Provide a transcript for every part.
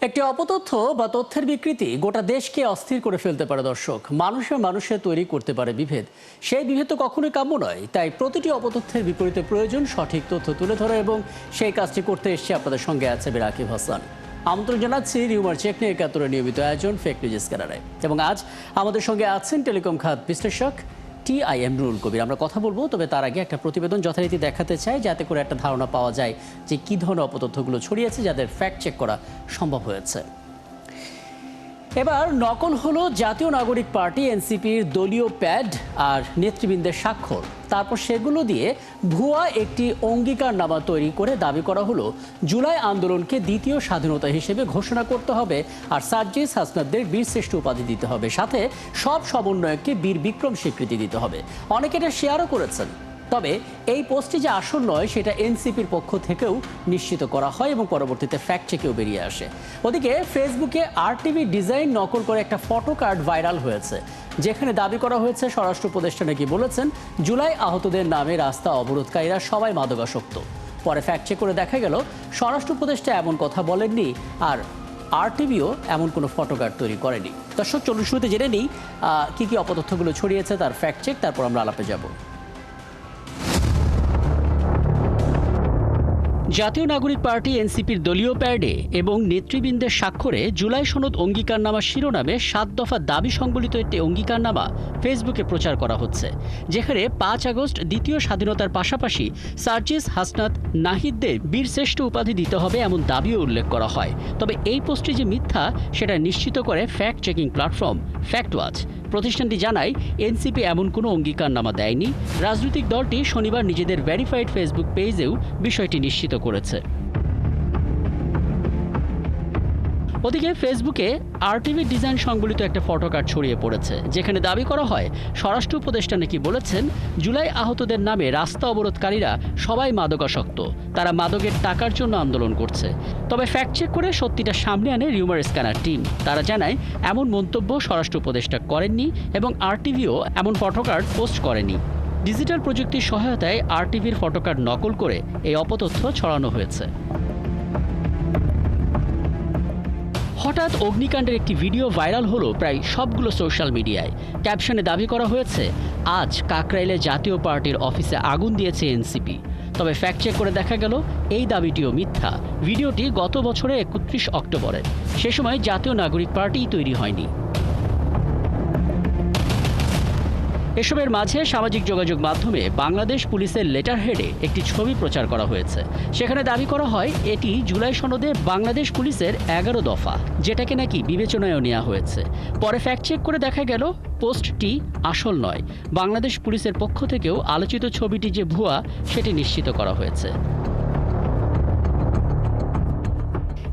একটি অপতথ্য বা তথ্যের বিকৃতি গোটা দেশকে অস্থির করে ফেলতে পারে দর্শক। মানুষে তৈরি করতে পারে বিভেদ। সেই বিভেদ তো কখনোই কাম্য নয়। তাই প্রতিটি অপতথ্যের বিপরীতে প্রয়োজন সঠিক তথ্য তুলে ধরা, এবং সেই কাজটি করতে এসেছে আপনাদের সঙ্গে আছে রাকিব হাসান। আমন্ত্রণ জানাচ্ছি রিউমার চেক নিয়ে ৭১ নিয়মিত আয়োজন ফেক নিউজ স্ক্যানারে। এবং আজ আমাদের সঙ্গে আছেন টেলিকম খাত বিশ্লেষক টি.আই. এমরুল কবির। আমরা কথা বলবো, তবে তার আগে একটা প্রতিবেদন যথারীতি দেখাতে চাই, যাতে করে একটা ধারণা পাওয়া যায় যে কী ধরনের অপতথ্যগুলো ছড়িয়েছে, যাদের ফ্যাক্ট চেক করা সম্ভব হয়েছে। এবার নকল হলো জাতীয় নাগরিক পার্টি এনসিপির দলীয় প্যাড আর নেতৃবৃন্দের স্বাক্ষর। তারপর সেগুলো দিয়ে ভুয়া একটি অঙ্গীকারনামা তৈরি করে দাবি করা হলো জুলাই আন্দোলনকে দ্বিতীয় স্বাধীনতা হিসেবে ঘোষণা করতে হবে, আর সার্জিস হাসনাতদের বীরশ্রেষ্ঠ উপাধি দিতে হবে, সাথে সব সমন্বয়ককে বীর বিক্রম স্বীকৃতি দিতে হবে। অনেকে এটা শেয়ারও করেছেন। তবে এই পোস্টটি যে আসল নয় সেটা এনসিপির পক্ষ থেকেও নিশ্চিত করা হয় এবং পরবর্তীতে ফ্যাক্ট চেকেও বেরিয়ে আসে। ওদিকে ফেসবুকে আরটিভি ডিজাইন নকল করে একটা ফটো কার্ড ভাইরাল হয়েছে, যেখানে দাবি করা হয়েছে স্বরাষ্ট্র উপদেষ্টা নাকি বলেছেন জুলাই আহতদের নামে রাস্তা অবরোধকারীরা সবাই মাদকাসক্ত। পরে ফ্যাক্ট চেক করে দেখা গেল স্বরাষ্ট্র উপদেষ্টা এমন কথা বলেননি, আর আরটিভিও এমন কোনো ফটো কার্ড তৈরি করেনি। দর্শক, চলুন শুরুতে জেনে নিই কী কী অপতথ্যগুলো ছড়িয়েছে তার ফ্যাক্ট চেক, তারপর আমরা আলাপে যাব। জাতীয় নাগরিক পার্টি এনসিপির দলীয় প্যাডে এবং নেতৃবৃন্দের স্বাক্ষরে জুলাই সনদ অঙ্গীকারনামা শিরোনামে ৭ দফা দাবি সংবলিত একটি অঙ্গীকারনামা ফেসবুকে প্রচার করা হচ্ছে, যেখানে ৫ আগস্ট দ্বিতীয় স্বাধীনতার পাশাপাশি সার্জিস হাসনাত নাহিদদের বীরশ্রেষ্ঠ উপাধি দিতে হবে এমন দাবিও উল্লেখ করা হয়। তবে এই পোস্টটি যে মিথ্যা সেটা নিশ্চিত করে fact checking platform fact watch. প্রতিষ্ঠানটি জানায় এনসিপি এমন কোনো অঙ্গীকারনামা দেয়নি। রাজনৈতিক দলটি শনিবার নিজেদের ভেরিফাইড ফেসবুক পেজেও বিষয়টি নিশ্চিত করেছে। ওদিকে ফেসবুকে আরটিভি ডিজাইন সংবলিত একটা ফটো কার্ড ছড়িয়ে পড়েছে, যেখানে দাবি করা হয় স্বরাষ্ট্র উপদেষ্টা নাকি বলেছেন জুলাই আহতদের নামে রাস্তা অবরোধকারীরা সবাই মাদকাসক্ত, তারা মাদকের টাকার জন্য আন্দোলন করছে। তবে ফ্যাক্ট চেক করে সত্যিটা সামনে আনে রিউমার স্ক্যানার টিম। তারা জানায় এমন মন্তব্য স্বরাষ্ট্র উপদেষ্টা করেননি এবং আরটিভিও এমন ফটো কার্ড পোস্ট করেনি। ডিজিটাল প্রযুক্তির সহায়তায় আরটিভির ফটো কার্ড নকল করে এই অপতথ্য ছড়ানো হয়েছে। হঠাৎ অগ্নিকাণ্ডের একটি ভিডিও ভাইরাল হলো প্রায় সবগুলো সোশ্যাল মিডিয়ায়। ক্যাপশনে দাবি করা হয়েছে আজ কাকরাইলে জাতীয় পার্টির অফিসে আগুন দিয়েছে এনসিপি। তবে ফ্যাক্ট চেক করে দেখা গেল এই দাবিটিও মিথ্যা। ভিডিওটি গত বছরের ৩১ অক্টোবরের। সে সময় জাতীয় নাগরিক পার্টিই তৈরি হয়নি। এসবের মাঝে সামাজিক যোগাযোগ মাধ্যমে বাংলাদেশ পুলিশের লেটার হেডে একটি ছবি প্রচার করা হয়েছে। সেখানে দাবি করা হয় এটি জুলাই সনদে বাংলাদেশ পুলিশের ১১ দফা, যেটাকে নাকি বিবেচনায়ও নেওয়া হয়েছে। পরে ফ্যাক্ট চেক করে দেখা গেল পোস্টটি আসল নয়। বাংলাদেশ পুলিশের পক্ষ থেকেও আলোচিত ছবিটি যে ভুয়া সেটি নিশ্চিত করা হয়েছে।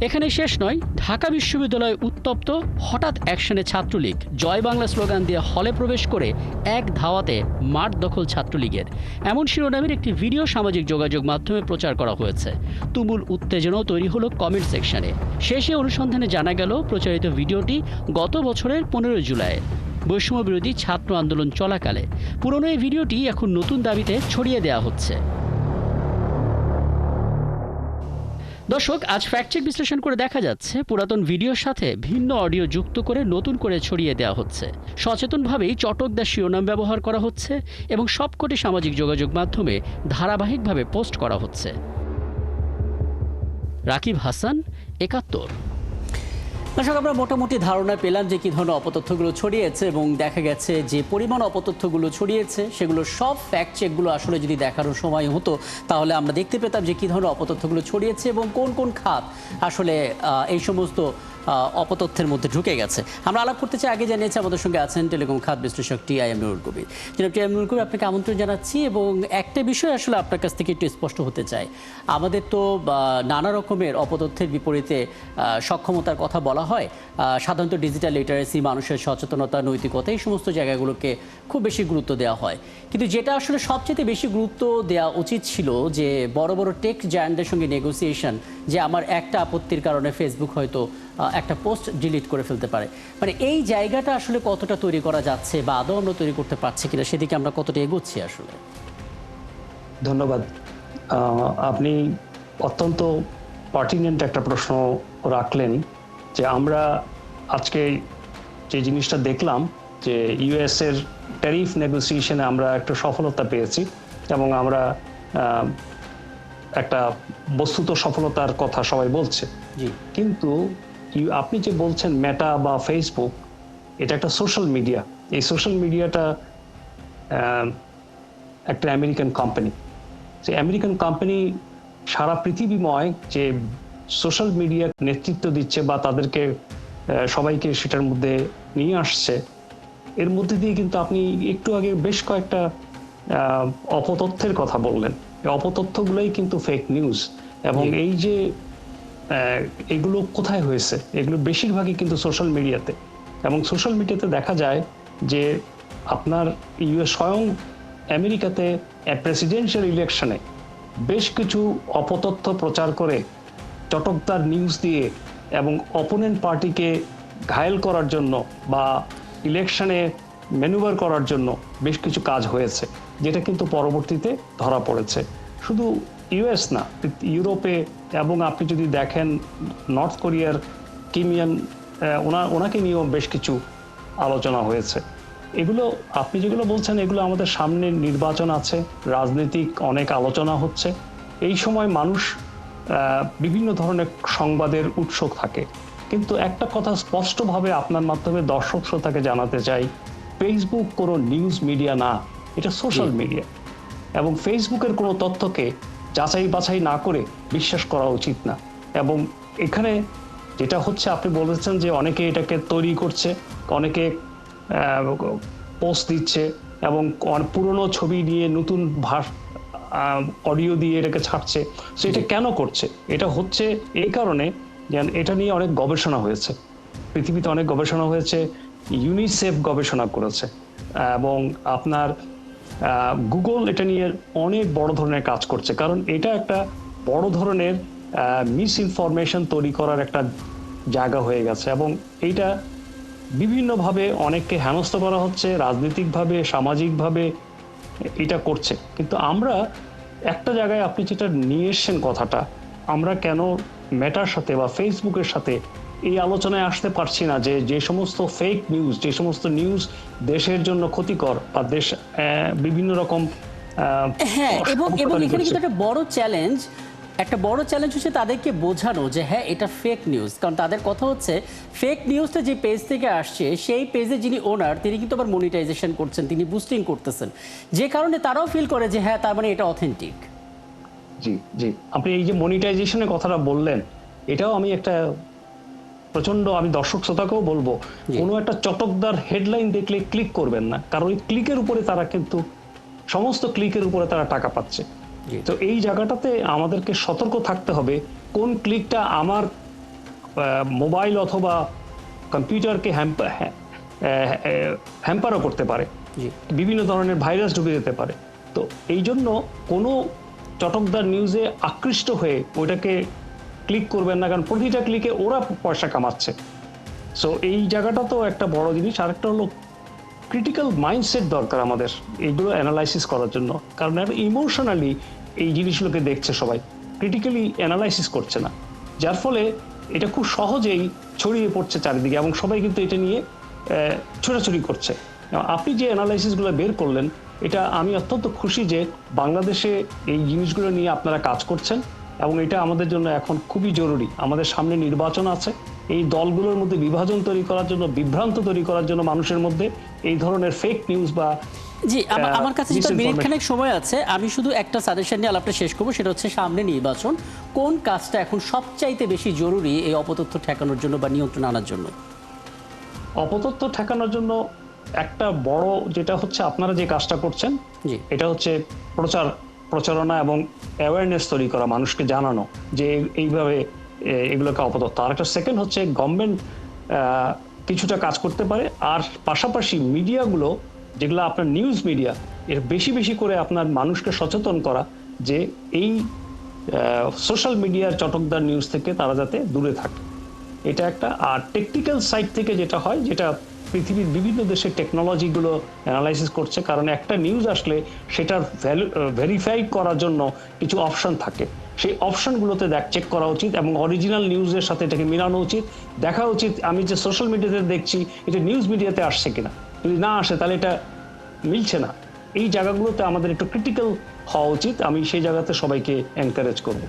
এখানে শেষ নয়, ঢাকা বিশ্ববিদ্যালয় উত্তপ্ত, হঠাৎ অ্যাকশনে ছাত্রলীগ, জয় বাংলা স্লোগান দিয়ে হলে প্রবেশ করে এক ধাওয়াতে মাঠ দখল ছাত্রলীগের, এমন শিরোনামের একটি ভিডিও সামাজিক যোগাযোগ মাধ্যমে প্রচার করা হয়েছে। তুমুল উত্তেজনাও তৈরি হলো কমেন্ট সেকশনে। শেষে অনুসন্ধানে জানা গেল প্রচারিত ভিডিওটি গত বছরের ১৫ জুলাই বৈষম্য বিরোধী ছাত্র আন্দোলন চলাকালে। পুরনো এই ভিডিওটি এখন নতুন দাবিতে ছড়িয়ে দেওয়া হচ্ছে। দর্শক, আজ ফ্যাক্ট চেক বিশ্লেষণ করে দেখা যাচ্ছে পুরাতন ভিডিওর সাথে ভিন্ন অডিও যুক্ত করে নতুন করে ছড়িয়ে দেওয়া হচ্ছে। সচেতনভাবেই চটকদার শিরোনাম ব্যবহার করা হচ্ছে এবং সবকটি সামাজিক যোগাযোগ মাধ্যমে ধারাবাহিকভাবে পোস্ট করা হচ্ছে। রাকিব হাসান, ৭১। দর্শক, আমরা মোটামুটি ধারণা পেলাম যে কী ধরনের অপতথ্যগুলো ছড়িয়েছে, এবং দেখা গেছে যে পরিমাণ অপতথ্যগুলো ছড়িয়েছে সেগুলো সব ফ্যাক্ট চেকগুলো আসলে যদি দেখানোর সময় হতো তাহলে আমরা দেখতে পেতাম যে কী ধরনের অপতথ্যগুলো ছড়িয়েছে এবং কোন কোন খাত আসলে এই সমস্ত অপতথ্যের মধ্যে ঢুকে গেছে। আমরা আলাপ করতে চাই, আগে জানিয়েছি আমাদের সঙ্গে আছেন টেলিকম খাত বিশ্লেষক টি.আই. এমরুল কবির। জনাব টি.আই. এমরুল কবির, আপনাকে আমন্ত্রণ জানাচ্ছি। এবং একটা বিষয় আসলে আপনার কাছ থেকে একটু স্পষ্ট হতে চাই। আমাদের তো নানা রকমের অপতথ্যের বিপরীতে সক্ষমতার কথা বলা হয়। সাধারণত ডিজিটাল লিটারেসি, মানুষের সচেতনতা, নৈতিকতা, এই সমস্ত জায়গাগুলোকে খুব বেশি গুরুত্ব দেওয়া হয়। কিন্তু যেটা আসলে সবচেয়ে বেশি গুরুত্ব দেওয়া উচিত ছিল যে বড় বড় টেক জায়ান্টদের সঙ্গে নেগোসিয়েশন, যে আমার একটা আপত্তির কারণে ফেসবুক হয়তো একটা পোস্ট ডিলিট করে ফেলতে পারে। মানে এই জায়গাটা আসলে কতটা তৈরি করা যাচ্ছে বা আদৌ আমরা তৈরি করতে পারছি কিনা, সেদিকে আমরা কতটা এগোচ্ছি আসলে? ধন্যবাদ। আপনি অত্যন্ত পার্টিনেন্ট একটা প্রশ্ন রাখলেন। যে আমরা আজকে যে জিনিসটা দেখলাম যে ইউএস এর ট্যারিফ নেগোসিয়েশনে আমরা একটা সফলতা পেয়েছি এবং আমরা একটা বস্তুত সফলতার কথা সবাই বলছে, কিন্তু আপনি যে বলছেন মেটা বা ফেসবুক, এটা একটা সোশ্যাল মিডিয়া। এই সোশ্যাল মিডিয়াটা একটা আমেরিকান কোম্পানি। যে আমেরিকান কোম্পানি সারা পৃথিবীময় যে সোশ্যাল মিডিয়া নেতৃত্ব দিচ্ছে বা তাদেরকে সবাইকে সেটার মধ্যে নিয়ে আসছে, এর মধ্যে দিয়ে কিন্তু আপনি একটু আগে বেশ কয়েকটা অপতথ্যের কথা বললেন। এই অপতথ্যগুলোই কিন্তু ফেক নিউজ। এবং এই যে এগুলো কোথায় হয়েছে, এগুলো বেশিরভাগই কিন্তু সোশ্যাল মিডিয়াতে। এবং সোশ্যাল মিডিয়াতে দেখা যায় যে আপনার স্বয়ং আমেরিকাতে প্রেসিডেন্সিয়াল ইলেকশনে বেশ কিছু অপতথ্য প্রচার করে চটকদার নিউজ দিয়ে এবং অপোনেন্ট পার্টিকে ঘায়েল করার জন্য বা ইলেকশনে ম্যানুভার করার জন্য বেশ কিছু কাজ হয়েছে, যেটা কিন্তু পরবর্তীতে ধরা পড়েছে। শুধু ইউএস না, ইউরোপে, এবং আপনি যদি দেখেন নর্থ কোরিয়ার কিম ইয়ং ওনাকে নিয়েও বেশ কিছু আলোচনা হয়েছে। এগুলো আপনি যেগুলো বলছেন, এগুলো আমাদের সামনে নির্বাচন আছে, রাজনৈতিক অনেক আলোচনা হচ্ছে। এই সময় মানুষ বিভিন্ন ধরনের সংবাদের উৎস থাকে, কিন্তু একটা কথা স্পষ্টভাবে আপনার মাধ্যমে দর্শক শ্রোতাকে জানাতে চাই, ফেসবুক কোনো নিউজ মিডিয়া না, এটা সোশ্যাল মিডিয়া। এবং ফেসবুকের কোনো তথ্যকে যাচাই বাছাই না করে বিশ্বাস করা উচিত না। এবং এখানে যেটা হচ্ছে, আপনি বলেছেন যে অনেকে এটাকে তৈরি করছে, অনেকে পোস্ট দিচ্ছে এবং পুরনো ছবি নিয়ে নতুন অডিও দিয়ে এটাকে ছাড়ছে। সো এটা কেন করছে? এটা হচ্ছে এই কারণে যে এটা নিয়ে অনেক গবেষণা হয়েছে, পৃথিবীতে অনেক গবেষণা হয়েছে, ইউনিসেফ গবেষণা করেছে, এবং আপনার গুগল এটা নিয়ে অনেক বড় ধরনের কাজ করছে। কারণ এটা একটা বড় ধরনের মিস ইনফরমেশন তৈরি করার একটা জায়গা হয়ে গেছে, এবং এইটা বিভিন্নভাবে অনেককে হেনস্থা করা হচ্ছে, রাজনৈতিকভাবে, সামাজিকভাবে এটা করছে। কিন্তু আমরা একটা জায়গায়, আপনি যেটা নিয়ে এসছেন কথাটা, আমরা কেন মেটার সাথে বা ফেসবুকের সাথে এই আলোচনায় আসতে পারছি না যে যে সমস্ত ফেক নিউজ, যে সমস্ত নিউজ দেশের জন্য ক্ষতিকর বা দেশ বিভিন্ন রকম হ্যাঁ, এবং এখানে কিন্তু একটা বড় চ্যালেঞ্জ হচ্ছে তাদেরকে বোঝানো যে হ্যাঁ, এটা ফেক নিউজ। কারণ তাদের কথা হচ্ছে ফেক নিউজটা যে পেজ থেকে আসছে, সেই পেজে যিনি ওনার, তিনি কিন্তু আবার মনিটাইজেশন করছেন, তিনি বুস্টিং করতেছেন, যে কারণে তারাও ফিল করে যে হ্যাঁ, তার মানে এটা অথেন্টিক। জি জি, আপনি এই যে মনিটাইজেশনের কথাটা বললেন, এটাও আমি একটা প্রচন্ড, আমি দর্শক শ্রোতাকেও বলবো, কোনো একটা চটকদার হেডলাইন দেখলে ক্লিক করবেন না, কারণ ওই ক্লিকের উপরে তারা কিন্তু সমস্ত ক্লিকের উপরে তারা টাকা পাচ্ছে। তো এই জায়গাটাতে আমাদেরকে সতর্ক থাকতে হবে, কোন ক্লিকটা আমার মোবাইল অথবা কম্পিউটারকে হ্যাম্পারও করতে পারে, বিভিন্ন ধরনের ভাইরাস ঢুকে যেতে পারে। তো এই জন্য কোনো চটকদার নিউজে আকৃষ্ট হয়ে ওইটাকে ক্লিক করবেন না, কারণ প্রতিটা ক্লিকে ওরা পয়সা কামাচ্ছে। সো এই জায়গাটা তো একটা বড় জিনিস। আরেকটা হলো ক্রিটিক্যাল মাইন্ডসেট দরকার আমাদের এইগুলো অ্যানালাইসিস করার জন্য, কারণ ইমোশনালি এই জিনিসগুলোকে দেখছে সবাই, ক্রিটিক্যালি অ্যানালাইসিস করছে না, যার ফলে এটা খুব সহজেই ছড়িয়ে পড়ছে চারিদিকে এবং সবাই কিন্তু এটা নিয়ে ছোটাছুটি করছে। আপনি যে অ্যানালাইসিসগুলো বের করলেন, এটা আমি অত্যন্ত খুশি যে বাংলাদেশে এই জিনিসগুলো নিয়ে আপনারা কাজ করছেন, এবং এটা আমাদের জন্য এখন খুবই জরুরি। আমাদের সামনে নির্বাচন আছে, এই দলগুলোর মধ্যে বিভাজন তৈরি করার জন্য, বিভ্রান্ত তৈরি করার জন্য মানুষের মধ্যে এই ধরনের ফেক নিউজ বা জি, আমার কাছে যেটা মিনিটখানেক সময় আছে, আমি শুধু একটা সাজেশন নিয়ে আলাপটা শেষ করবো। সেটা হচ্ছে সামনে নির্বাচন, কোন কাজটা এখন সবচাইতে বেশি জরুরি এই অপতথ্য ঠেকানোর জন্য বা নিয়ন্ত্রণ আনার জন্য? অপতথ্য ঠেকানোর জন্য একটা বড় যেটা হচ্ছে, আপনারা যে কাজটা করছেন, এটা হচ্ছে প্রচারণা এবং অ্যাওয়ারনেস তৈরি করা, মানুষকে জানানো যে এইভাবে এগুলোকে অপতথ্য। আর একটা সেকেন্ড হচ্ছে গভর্নমেন্ট কিছুটা কাজ করতে পারে, আর পাশাপাশি মিডিয়াগুলো যেগুলো আপনার নিউজ মিডিয়া, এর বেশি বেশি করে আপনার মানুষকে সচেতন করা যে এই সোশ্যাল মিডিয়ার চটকদার নিউজ থেকে তারা যাতে দূরে থাকে, এটা একটা। আর টেকনিক্যাল সাইড থেকে যেটা হয়, যেটা পৃথিবীর বিভিন্ন দেশের টেকনোলজিগুলো অ্যানালাইসিস করছে, কারণ একটা নিউজ আসলে সেটার ভেরিফাই করার জন্য কিছু অপশন থাকে, সেই অপশনগুলোতে চেক করা উচিত এবং অরিজিনাল নিউজের সাথে এটাকে মিলানো উচিত। দেখা উচিত আমি যে সোশ্যাল মিডিয়াতে দেখছি এটা নিউজ মিডিয়াতে আসছে কিনা, যদি না আসে তাহলে এটা মিলছে না। এই জায়গাগুলোতে আমাদের একটু ক্রিটিক্যাল হওয়া উচিত। আমি সেই জায়গাতে সবাইকে এনকারেজ করব।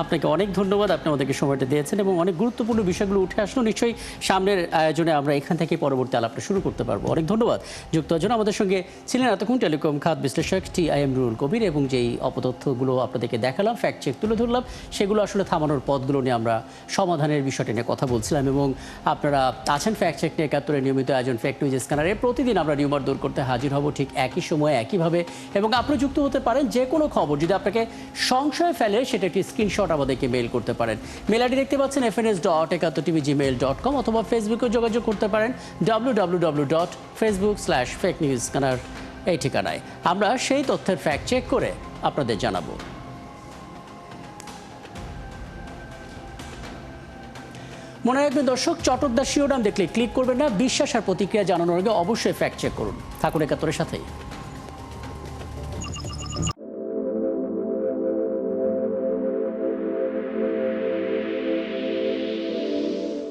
আপনাকে অনেক ধন্যবাদ, আপনি আমাদেরকে সময়টা দিয়েছেন এবং অনেক গুরুত্বপূর্ণ বিষয়গুলো উঠে আসলো। নিশ্চয়ই সামনের আয়োজনে আমরা এখান থেকে পরবর্তী আলাপটা শুরু করতে পারবো। অনেক ধন্যবাদ যুক্ত হওয়ার জন্য। আমাদের সঙ্গে ছিলেন এতক্ষণ টেলিকম খাত বিশ্লেষক TIM রুহুল কবির, এবং যেই অপতথ্যগুলো আপনাদেরকে দেখালাম, ফ্যাক্ট চেক তুলে ধরলাম, সেগুলো আসলে থামানোর পথগুলো নিয়ে আমরা সমাধানের বিষয়টা নিয়ে কথা বলছিলাম। এবং আপনারা আছেন ফ্যাক্ট চেক নিয়ে 71-এর নিয়মিত আয়োজন ফ্যাক্ট নিউজ স্ক্যানারে। প্রতিদিন আমরা রিউমার দূর করতে হাজির হব ঠিক একই সময়ে একইভাবে, এবং আপনি যুক্ত হতে পারেন যে কোনো খবর যদি আপনাকে সংশয় ফেলে সেটা একটি স্ক্রিনশট আমাদেরকে মেইল করতে পারেন। মেল আইডি দেখতে পাচ্ছেন fns.71tv@gmail.com, অথবা ফেসবুকে যোগাযোগ করতে পারেন www.facebook/fakenewsscanner এই ঠিকানায়। আমরা সেই তথ্যের ফ্যাক্ট চেক করে আপনাদের জানাবো। মনে রাখবেন দর্শক, চটকদার শিরোনাম দেখলে ক্লিক করবেন না। বিশ্বাস আর প্রতিক্রিয়া জানানোর আগে অবশ্যই ফ্যাক্ট চেক করুন। থাকুন 71-এর সাথেই।